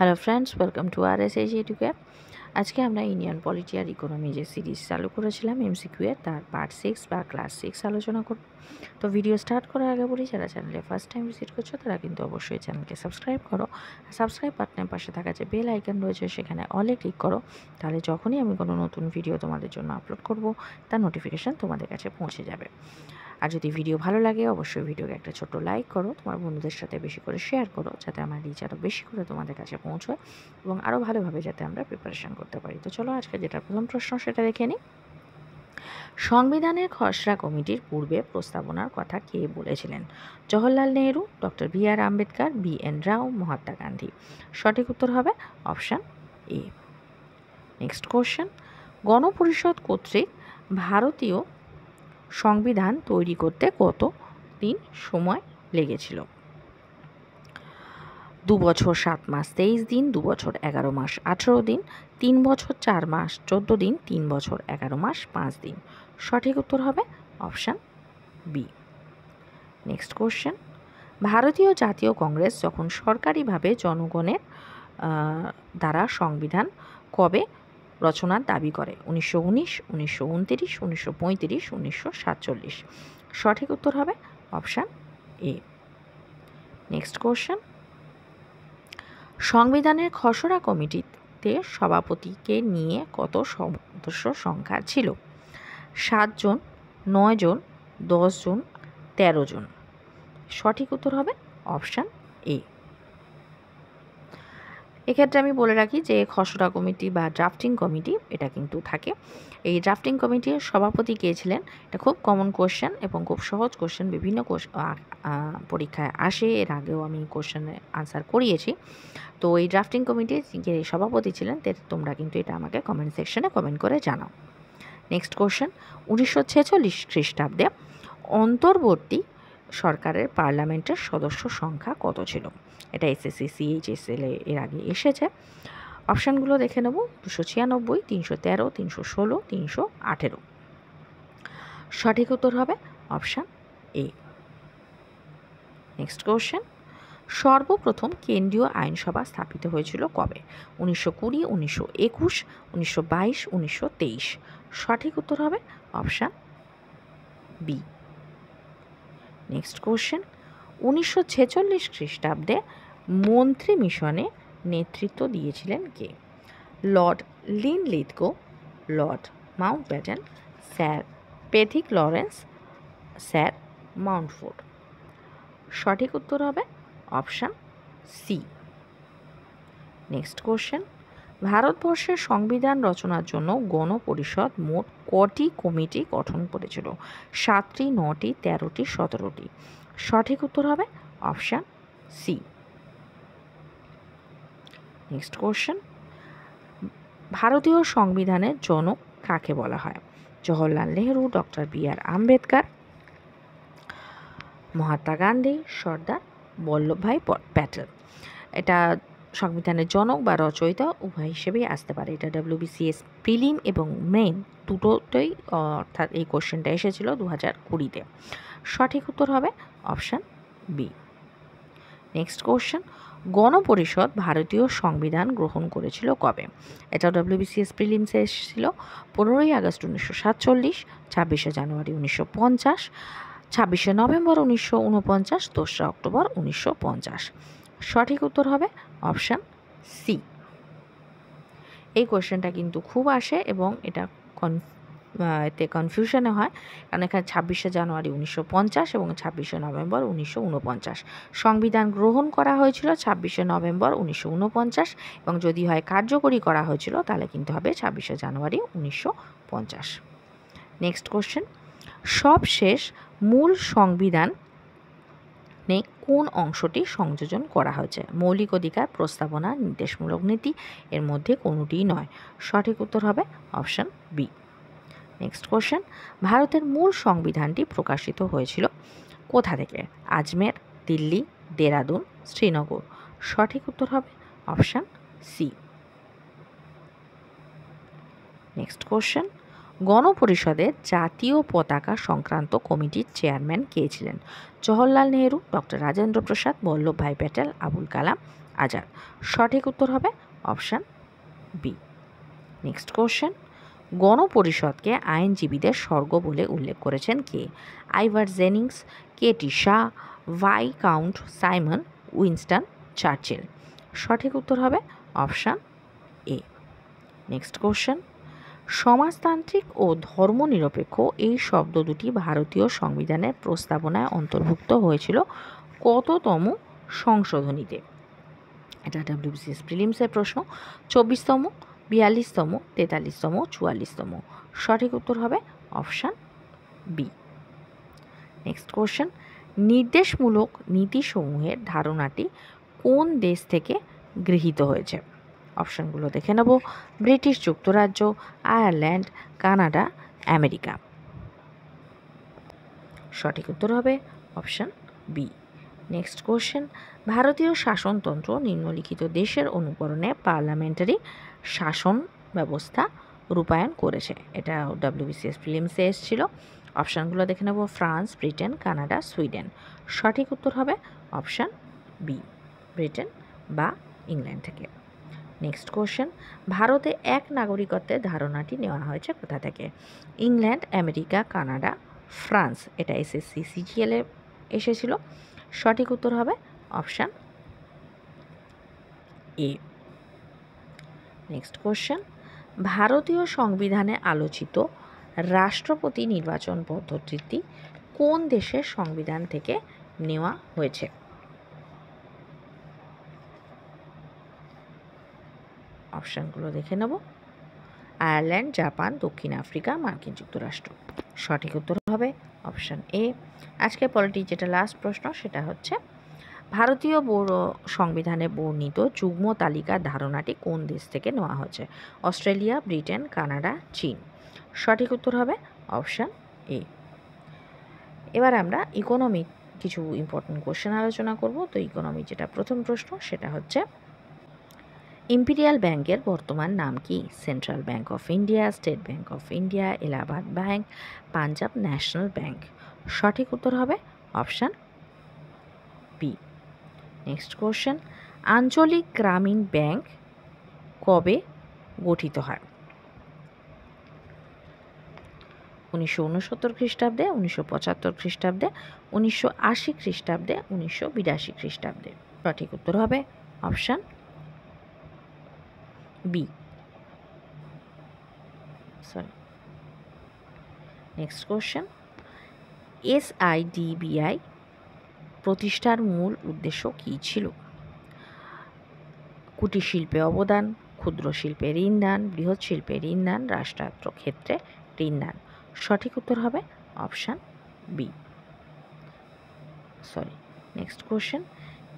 Hello friends, welcome to RSH educare. আজকে আমরা Indian polity আর economy যে সিরিজ চালু করেছিলাম এমসিকিউ এর, তার পার্ট 6 বা ক্লাস 6 আলোচনা করব। তো ভিডিও স্টার্ট করার আগে বলি, যারা চ্যানেলে ফার্স্ট টাইম ভিজিট করছো তারা কিন্তু অবশ্যই চ্যানেলকে সাবস্ক্রাইব করো। সাবস্ক্রাইব বাটনের পাশে থাকা যে বেল আইকন রয়েছে সেখানে অলে ক্লিক করো, তাহলে যখনই আমি কোনো নতুন ভিডিও তোমাদের জন্য আপলোড করব তার নোটিফিকেশান তোমাদের কাছে পৌঁছে যাবে। আর যদি ভিডিও ভালো লাগে অবশ্যই ভিডিওকে একটা ছোট লাইক করো, তোমার বন্ধুদের সাথে বেশি করে শেয়ার করো, যাতে আমার রিচ আরও বেশি করে তোমাদের কাছে পৌঁছয় এবং আরও ভালোভাবে যাতে আমরা প্রিপারেশান করতে পারি। তো চলো আজকে যেটা প্রথম প্রশ্ন সেটা দেখে নিই। সংবিধানের খসড়া কমিটির পূর্বে প্রস্তাবনার কথা কে বলেছিলেন? Jawaharlal Nehru, doctor BR Ambedkar, BN রাও, মহাত্মা গান্ধী। সঠিক উত্তর হবে অপশান এ। নেক্সট কোশ্চেন, গণপরিষদ কর্তৃক ভারতীয় সংবিধান তৈরি করতে কত দিন সময় লেগেছিল? 2 বছর 7 মাস 23 দিন, 2 বছর 11 মাস 18 দিন, 3 বছর 4 মাস 14 দিন, 3 বছর 11 মাস 5 দিন। সঠিক উত্তর হবে অপশান বি। নেক্সট কোশ্চেন, ভারতীয় জাতীয় কংগ্রেস যখন সরকারিভাবে জনগণের দ্বারা সংবিধান কবে রচনার দাবি করে? 1919, 1929, 1935, 1947। সঠিক উত্তর হবে অপশান এ। নেক্সট কোশ্চেন, সংবিধানের খসড়া কমিটিতে সভাপতিকে নিয়ে কত সদস্য সংখ্যা ছিল? 7 জন, 9 জন, 10 জন, 13 জন। সঠিক উত্তর হবে অপশান এ। এক্ষেত্রে আমি বলে রাখি যে খসড়া কমিটি বা ড্রাফটিং কমিটি এটা কিন্তু থাকে। এই ড্রাফটিং কমিটির সভাপতি কে ছিলেন? এটা খুব কমন কোশ্চেন এবং খুব সহজ কোশ্চেন, বিভিন্ন পরীক্ষায় আসে, এর আগেও আমি কোশ্চেনের আনসার করিয়েছি। তো এই ড্রাফটিং কমিটির যে সভাপতি ছিলেন তোমরা কিন্তু এটা আমাকে কমেন্ট সেকশনে কমেন্ট করে জানাও। নেক্সট কোশ্চেন, 1946 খ্রিস্টাব্দে অন্তর্বর্তী সরকারের পার্লামেন্টের সদস্য সংখ্যা কত ছিল? এটা SSC CHSL এর আগে এসেছে। অপশানগুলো দেখে নেব। 296, 313, 316, 318। সঠিক উত্তর হবে অপশান এ। নেক্সট কোশ্চেন, সর্বপ্রথম কেন্দ্রীয় আইনসভা স্থাপিত হয়েছিল কবে? 1920, 1921, 1922, 1923। সঠিক উত্তর হবে অপশান বি। নেক্সট কোশ্চেন, 1946 খ্রিস্টাব্দে মন্ত্রী মিশনে নেতৃত্ব দিয়েছিলেন কে? Lord Linlithgow, Lord Mountbatten, Sir Pethick Lawrence, Sir Mountford. সঠিক উত্তর হবে অপশান সি। নেক্সট কোশ্চেন, ভারতবর্ষের সংবিধান রচনার জন্য গণপরিষদ মোট কটি কমিটি গঠন করেছিল? 7টি, 9টি, 13টি, 17টি। সঠিক উত্তর হবে অপশান সি। নেক্সট কোশ্চেন, ভারতীয় সংবিধানের জনক কাকে বলা হয়? Jawaharlal Nehru, doctor BR Ambedkar, Mahatma Gandhi, Sardar Vallabhbhai Patel. এটা সংবিধানের জনক বা রচয়িতা উভয় হিসেবেই আসতে পারে। এটা WBCS প্রিলিম এবং মেইন দুটোতেই অর্থাৎ এই কোশ্চেনটা এসেছিল 2020-তে। সঠিক উত্তর হবে অপশান বি। নেক্সট কোশ্চেন, গণপরিষদ ভারতীয় সংবিধান গ্রহণ করেছিল কবে? এটা WBCS প্রিলিমসে এসেছিল 15ই আগস্ট 1947, 26শে জানুয়ারি 1950, 26শে নভেম্বর 1949, 2রা অক্টোবর 1950। সঠিক উত্তর হবে অপশান সি। এই কোশ্চেনটা কিন্তু খুব আসে এবং এটা এতে কনফিউশনে হয়, কারণ এখানে 26শে জানুয়ারি 1950 এবং 26শে নভেম্বর 1949। সংবিধান গ্রহণ করা হয়েছিল 26শে নভেম্বর 1949 এবং যদি হয় কার্যকরী করা হয়েছিল তাহলে কিন্তু হবে 26শে জানুয়ারি 1950। নেক্সট কোশ্চেন, সবশেষ মূল সংবিধান কোন অংশটি সংযোজন করা হয়েছে? মৌলিক অধিকার, প্রস্তাবনা, নির্দেশমূলক নীতি, এর মধ্যে কোনোটিই নয়। সঠিক উত্তর হবে অপশান বি। নেক্সট কোশ্চেন, ভারতের মূল সংবিধানটি প্রকাশিত হয়েছিল কোথা থেকে? আজমের, দিল্লি, দেরাদুন, শ্রীনগর। সঠিক উত্তর হবে অপশান সি। নেক্সট কোশ্চেন, গণপরিষদের জাতীয় পতাকা সংক্রান্ত কমিটির চেয়ারম্যান কে ছিলেন? জওহরলাল নেহরু, ডক্টর রাজেন্দ্র প্রসাদ, বল্লভভাই প্যাটেল, আবুল কালাম, আজাদ। সঠিক উত্তর হবে অপশান বি। নেক্সট কোশ্চেন, গণপরিষদকে আইনজীবীদের স্বর্গ বলে উল্লেখ করেছেন কে? Ivor Jennings, KT Shah, Viscount Simon, Winston Churchill. সঠিক উত্তর হবে অপশান এ। নেক্সট কোশ্চেন, সমাজতান্ত্রিক ও ধর্মনিরপেক্ষ এই শব্দ দুটি ভারতীয় সংবিধানের প্রস্তাবনায় অন্তর্ভুক্ত হয়েছিল কততম সংশোধনীতে? এটা WBCS প্রিলিমসের প্রশ্ন। 24তম, 42তম, 43তম, 44তম। সঠিক উত্তর হবে অপশান বি। নেক্সট কোশ্চেন, নির্দেশমূলক নীতিসমূহের ধারণাটি কোন দেশ থেকে গৃহীত হয়েছে? অপশানগুলো দেখে নেব। ব্রিটিশ যুক্তরাজ্য, আয়ারল্যান্ড, কানাডা, আমেরিকা। সঠিক উত্তর হবে অপশান বি। নেক্সট কোশ্চেন, ভারতীয় শাসনতন্ত্র নিম্নলিখিত দেশের অনুকরণে পার্লামেন্টারি শাসন ব্যবস্থা রূপায়ণ করেছে? এটা WBCS প্রিলিমসে এসেছিল। অপশানগুলো দেখে নেব। France, Britain, Canada, Sweden. সঠিক উত্তর হবে অপশান বি, ব্রিটেন বা ইংল্যান্ড থেকে। নেক্সট কোশ্চেন, ভারতে এক নাগরিকত্বের ধারণাটি নেওয়া হয়েছে কোথা থেকে? England, America, Canada, France. এটা SSC CGL এ এসেছিল। সঠিক উত্তর হবে অপশান এ। নেক্সট কোশ্চেন, ভারতীয় সংবিধানে আলোচিত রাষ্ট্রপতি নির্বাচন পদ্ধতিটি কোন দেশের সংবিধান থেকে নেওয়া হয়েছে? অপশানগুলো দেখে নেব। আয়ারল্যান্ড, জাপান, দক্ষিণ আফ্রিকা, মার্কিন যুক্তরাষ্ট্র। সঠিক উত্তর হবে অপশান এ। আজকে পলিটি যেটা লাস্ট প্রশ্ন সেটা হচ্ছে, ভারতীয় সংবিধানে বর্ণিত যুগ্ম তালিকার ধারণাটি কোন দেশ থেকে নেওয়া হয়েছে? অস্ট্রেলিয়া, ব্রিটেন, কানাডা, চীন। সঠিক উত্তর হবে অপশান এ। এবার আমরা ইকোনমি কিছু ইম্পর্টেন্ট কোশ্চেন আলোচনা করব। তো ইকোনমি যেটা প্রথম প্রশ্ন সেটা হচ্ছে, ইম্পিরিয়াল ব্যাংকের বর্তমান নাম কি? Central bank of India, state bank of India, Allahabad bank, Punjab national bank. সঠিক উত্তর হবে অপশান বি। নেক্সট কোশ্চেন, আঞ্চলিক গ্রামীণ ব্যাংক কবে গঠিত হয়? 1969 খ্রিস্টাব্দে, 1975 খ্রিস্টাব্দে, 1980 খ্রিস্টাব্দে, 1982 খ্রিস্টাব্দে। সঠিক উত্তর হবে option B. Sorry. Next question, SIDBI প্রতিষ্ঠার মূল উদ্দেশ্য কী ছিল? কুটির শিল্পে অবদান, ক্ষুদ্র শিল্পে ঋণদান, বৃহৎ শিল্পে ঋণদান, রাষ্ট্রায়ত্ত ক্ষেত্রে ঋণদান। সঠিক উত্তর হবে option B. Sorry. Next question,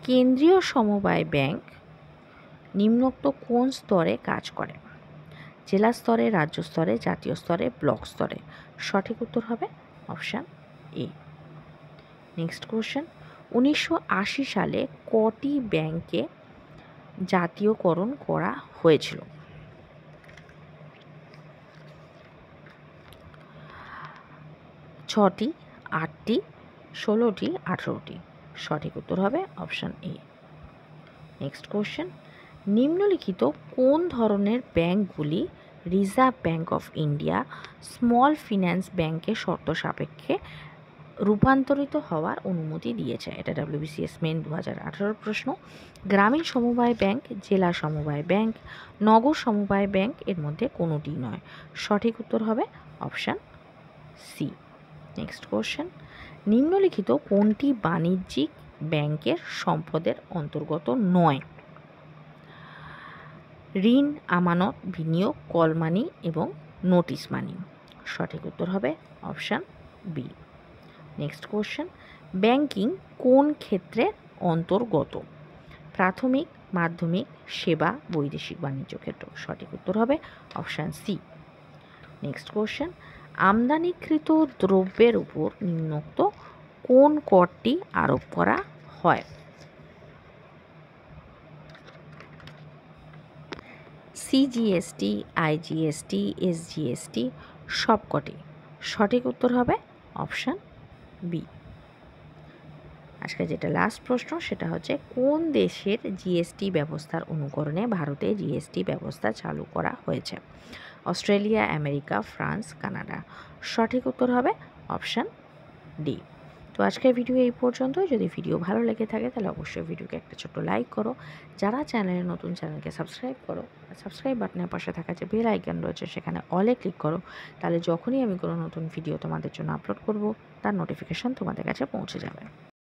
কেন্দ্রীয় সমবায় ব্যাংক নিম্নোক্ত কোন স্তরে কাজ করে? জেলা স্তরে, রাজ্য স্তরে, জাতীয় স্তরে, ব্লক স্তরে। সঠিক উত্তর হবে অপশান এ। নেক্সট কোশ্চেন, 1980 সালে কটি ব্যাংকে জাতীয়করণ করা হয়েছিল? ছটি, 8টি, 16টি, 18টি। সঠিক উত্তর হবে অপশান এ। নেক্সট কোশ্চেন, নিম্নলিখিত কোন ধরনের ব্যাংকগুলি reserve bank of India small finance ব্যাংকের শর্ত সাপেক্ষে রূপান্তরিত হওয়ার অনুমতি দিয়েছে? এটা WBCS মেন 2018 প্রশ্ন। গ্রামীণ সমবায় ব্যাংক, জেলা সমবায় ব্যাংক, নগর সমবায় ব্যাংক, এর মধ্যে কোনোটি নয়। সঠিক উত্তর হবে অপশান সি। নেক্সট কোশ্চেন, নিম্নলিখিত কোনটি বাণিজ্যিক ব্যাংকের সম্পদের অন্তর্গত নয়? ঋণ, আমানত, বিনিয়োগ, কল মানি এবং নোটিশ মানি। সঠিক উত্তর হবে option B. Next question, banking কোন ক্ষেত্রের অন্তর্গত? প্রাথমিক, মাধ্যমিক, সেবা, বৈদেশিক বাণিজ্য ক্ষেত্র। সঠিক উত্তর হবে অপশান সি। নেক্সট কোশ্চেন, আমদানিকৃত দ্রব্যের উপর নিম্নোক্ত কোন করটি আরোপ করা হয়? CGST, IGST, SGST, সবকটি। সঠিক উত্তর হবে অপশান বি। আজকে যেটা লাস্ট প্রশ্ন সেটা হচ্ছে কোন দেশের জিএসটি ব্যবস্থার অনুকরণে ভারতে জিএসটি ব্যবস্থা চালু করা হয়েছে? Australia, America, France, Canada. সঠিক উত্তর হবে অপশান ডি। তো আজকের ভিডিও এই পর্যন্ত। যদি ভিডিও ভালো লেগে থাকে তাহলে অবশ্যই ভিডিওকে একটা ছোট্ট লাইক করো। যারা চ্যানেলে নতুন, চ্যানেলকে সাবস্ক্রাইব করো। সাবস্ক্রাইব বাটনের পাশে থাকা যে বেল আইকন রয়েছে সেখানে অলে ক্লিক করো। তাহলে যখনই আমি কোনো নতুন ভিডিও তোমাদের জন্য আপলোড করব তার নোটিফিকেশন তোমাদের কাছে পৌঁছে যাবে।